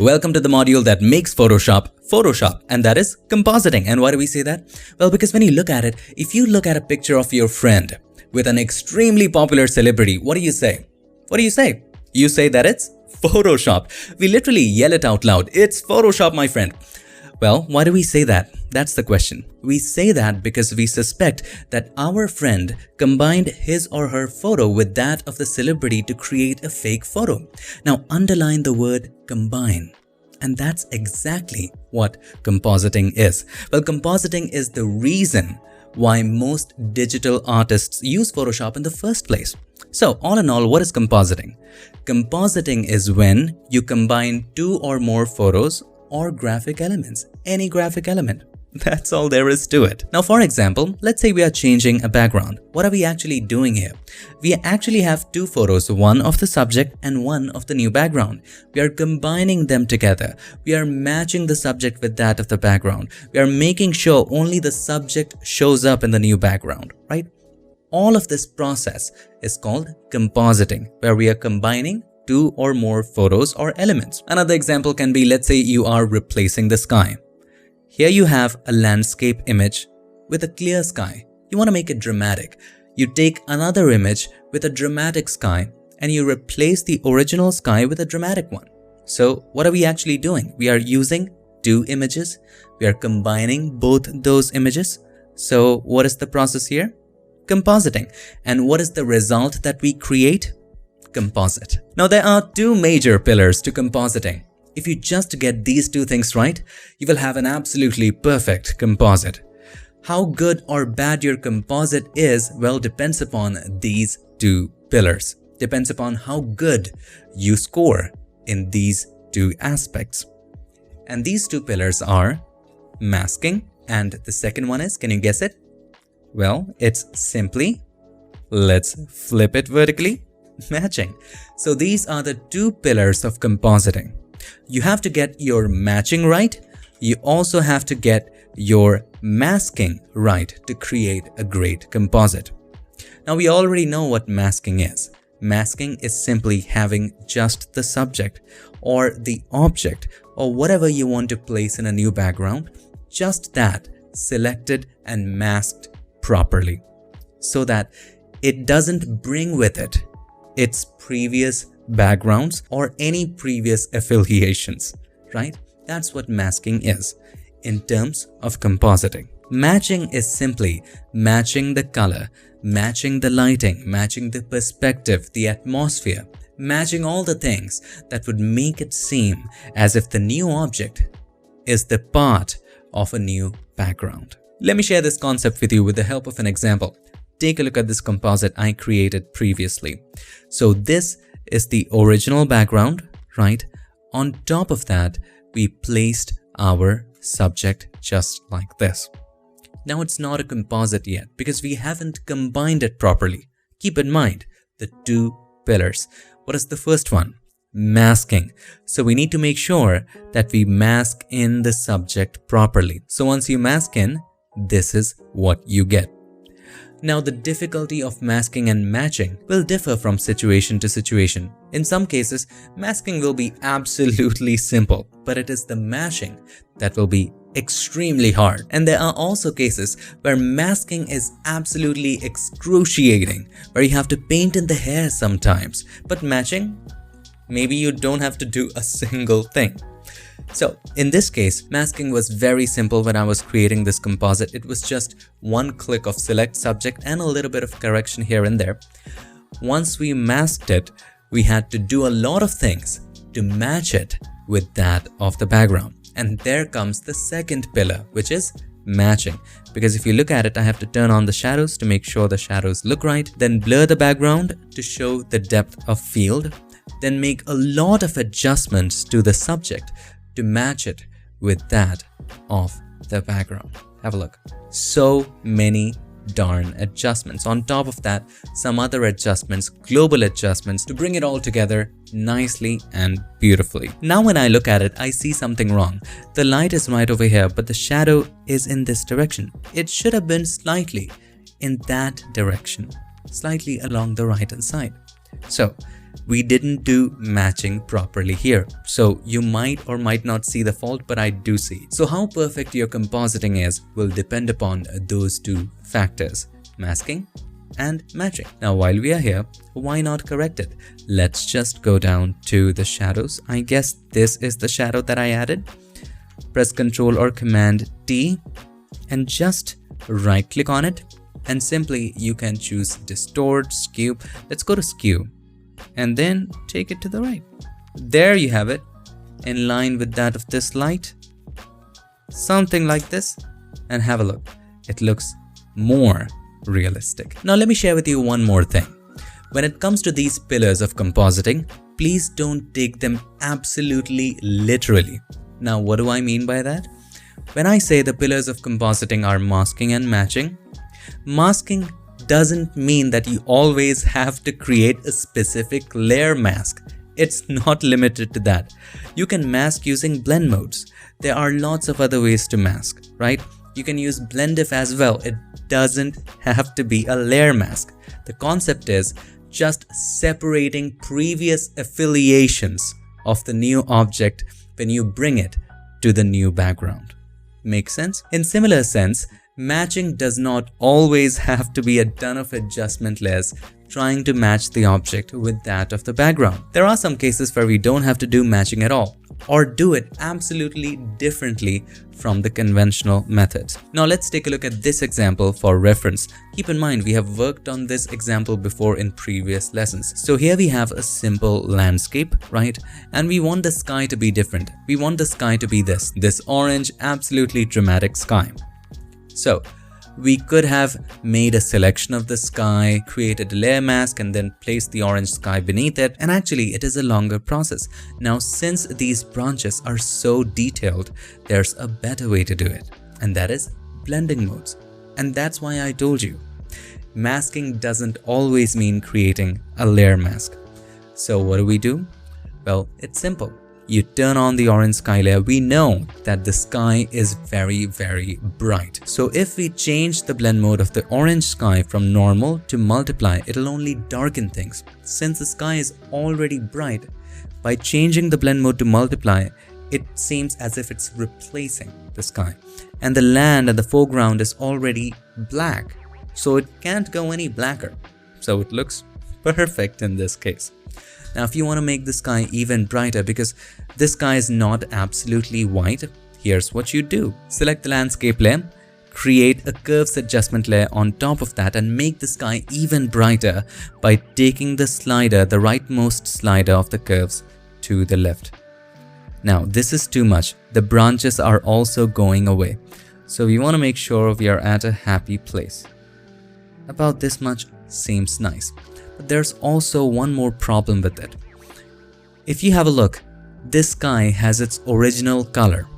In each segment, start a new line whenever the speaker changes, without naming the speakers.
Welcome to the module that makes Photoshop, and that is compositing. And why do we say that? Well, because when you look at it, if you look at a picture of your friend with an extremely popular celebrity, what do you say? What do you say? You say that it's Photoshop. We literally yell it out loud. It's Photoshop, my friend. Well, why do we say that? That's the question. We say that because we suspect that our friend combined his or her photo with that of the celebrity to create a fake photo. Now, underline the word combine. And that's exactly what compositing is. Well, compositing is the reason why most digital artists use Photoshop in the first place. So, all in all, what is compositing? Compositing is when you combine two or more photos or graphic elements, any graphic element. That's all there is to it. Now, for example, let's say we are changing a background. What are we actually doing here? We actually have two photos, one of the subject and one of the new background. We are combining them together. We are matching the subject with that of the background. We are making sure only the subject shows up in the new background, right? All of this process is called compositing, where we are combining two or more photos or elements. Another example can be, let's say you are replacing the sky. Here you have a landscape image with a clear sky. You want to make it dramatic. You take another image with a dramatic sky and you replace the original sky with a dramatic one. So what are we actually doing? We are using two images. We are combining both those images. So what is the process here? Compositing. And what is the result that we create? Composite. Now, there are two major pillars to compositing. If you just get these two things right, you will have an absolutely perfect composite. How good or bad your composite is, well, depends upon these two pillars. Depends upon how good you score in these two aspects. And these two pillars are masking, and the second one is, can you guess it? Well, it's simply, let's flip it vertically, matching. So these are the two pillars of compositing. You have to get your matching right. You also have to get your masking right to create a great composite. Now, we already know what masking is. Masking is simply having just the subject or the object or whatever you want to place in a new background, just that selected and masked properly so that it doesn't bring with it its previous backgrounds or any previous affiliations, right? That's what masking is in terms of compositing. Matching is simply matching the color, matching the lighting, matching the perspective, the atmosphere, matching all the things that would make it seem as if the new object is the part of a new background. Let me share this concept with you with the help of an example. Take a look at this composite I created previously. So this is the original background, right? On top of that, we placed our subject just like this. Now it's not a composite yet because we haven't combined it properly. Keep in mind the two pillars. What is the first one? Masking. So we need to make sure that we mask in the subject properly. So once you mask in, this is what you get. Now, the difficulty of masking and matching will differ from situation to situation. In some cases, masking will be absolutely simple, but it is the matching that will be extremely hard. And there are also cases where masking is absolutely excruciating, where you have to paint in the hair sometimes. But matching, maybe you don't have to do a single thing. So in this case, masking was very simple when I was creating this composite. It was just one click of select subject and a little bit of correction here and there. Once we masked it, we had to do a lot of things to match it with that of the background. And there comes the second pillar, which is matching. Because if you look at it, I have to turn on the shadows to make sure the shadows look right, then blur the background to show the depth of field, then make a lot of adjustments to the subject to match it with that of the background. Have a look. So many darn adjustments. On top of that, some other adjustments, global adjustments to bring it all together nicely and beautifully. Now when I look at it, I see something wrong. The light is right over here, but the shadow is in this direction. It should have been slightly in that direction, slightly along the right hand side. So we didn't do matching properly here. So you might or might not see the fault, but I do see it. So how perfect your compositing is will depend upon those two factors, masking and matching. Now while we are here, why not correct it? Let's just go down to the shadows. I guess this is the shadow that I added. Press Ctrl or Command T and just right click on it, and simply you can choose distort, skew. Let's go to skew and then take it to the right. There you have it, in line with that of this light, something like this, and have a look. It looks more realistic. Now let me share with you one more thing. When it comes to these pillars of compositing, please don't take them absolutely literally. Now what do I mean by that? When I say the pillars of compositing are masking and matching, masking doesn't mean that you always have to create a specific layer mask. It's not limited to that. You can mask using blend modes. There are lots of other ways to mask, right? You can use blend if as well. It doesn't have to be a layer mask. The concept is just separating previous affiliations of the new object when you bring it to the new background. Make sense? In similar sense, matching does not always have to be a ton of adjustment layers trying to match the object with that of the background. There are some cases where we don't have to do matching at all, or do it absolutely differently from the conventional methods. Now let's take a look at this example for reference. Keep in mind, we have worked on this example before in previous lessons. So here we have a simple landscape, right? And we want the sky to be different. We want the sky to be this orange, absolutely dramatic sky. So we could have made a selection of the sky, created a layer mask, and then placed the orange sky beneath it. And actually, it is a longer process. Now, since these branches are so detailed, there's a better way to do it, and that is blending modes. And that's why I told you, masking doesn't always mean creating a layer mask. So what do? Well, it's simple. You turn on the orange sky layer. We know that the sky is very, very bright. So if we change the blend mode of the orange sky from normal to multiply, it'll only darken things. Since the sky is already bright, by changing the blend mode to multiply, it seems as if it's replacing the sky. And the land and the foreground is already black, so it can't go any blacker. So it looks perfect in this case. Now, if you want to make the sky even brighter, because this sky is not absolutely white, here's what you do. Select the landscape layer, create a curves adjustment layer on top of that, and make the sky even brighter by taking the slider, the rightmost slider of the curves, to the left. Now, this is too much. The branches are also going away. So we want to make sure we are at a happy place. About this much seems nice. But there's also one more problem with it. If you have a look, this sky has its original color.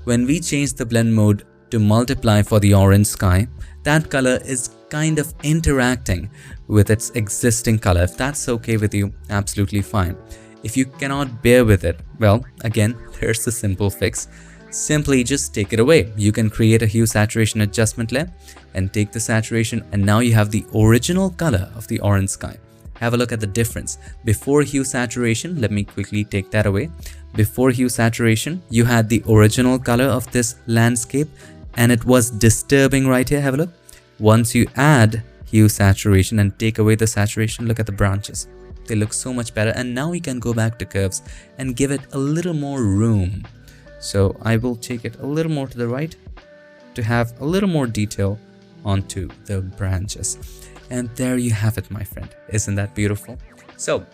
When we change the blend mode to multiply for the orange sky, that color is kind of interacting with its existing color. If that's okay with you, absolutely fine. If you cannot bear with it, well, again, there's a simple fix. Simply just take it away. You can create a hue saturation adjustment layer and take the saturation, and now you have the original color of the orange sky. Have a look at the difference. Before hue saturation, let me quickly take that away. Before hue saturation, you had the original color of this landscape and it was disturbing right here. Have a look. Once you add hue saturation and take away the saturation, look at the branches. They look so much better, and now we can go back to curves and give it a little more room. So I will take it a little more to the right to have a little more detail onto the branches. And there you have it, my friend. Isn't that beautiful? So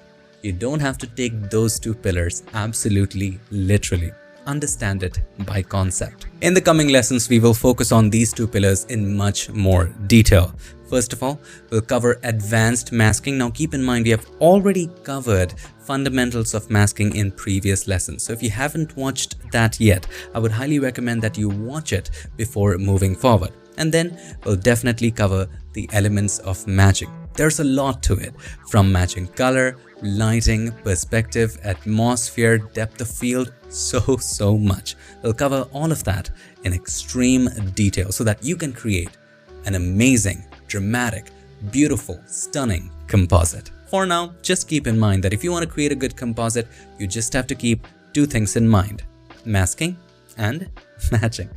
you don't have to take those two pillars absolutely literally. Understand it by concept. In the coming lessons, we will focus on these two pillars in much more detail. First of all, we'll cover advanced masking. Now keep in mind, we have already covered fundamentals of masking in previous lessons. So if you haven't watched that yet, I would highly recommend that you watch it before moving forward. And then we'll definitely cover the elements of matching. There's a lot to it, from matching color, lighting, perspective, atmosphere, depth of field, so much. We'll cover all of that in extreme detail so that you can create an amazing, dramatic, beautiful, stunning composite. For now, just keep in mind that if you want to create a good composite, you just have to keep two things in mind: masking and matching.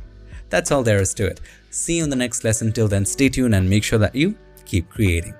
That's all there is to it. See you in the next lesson. Till then, stay tuned and make sure that you keep creating.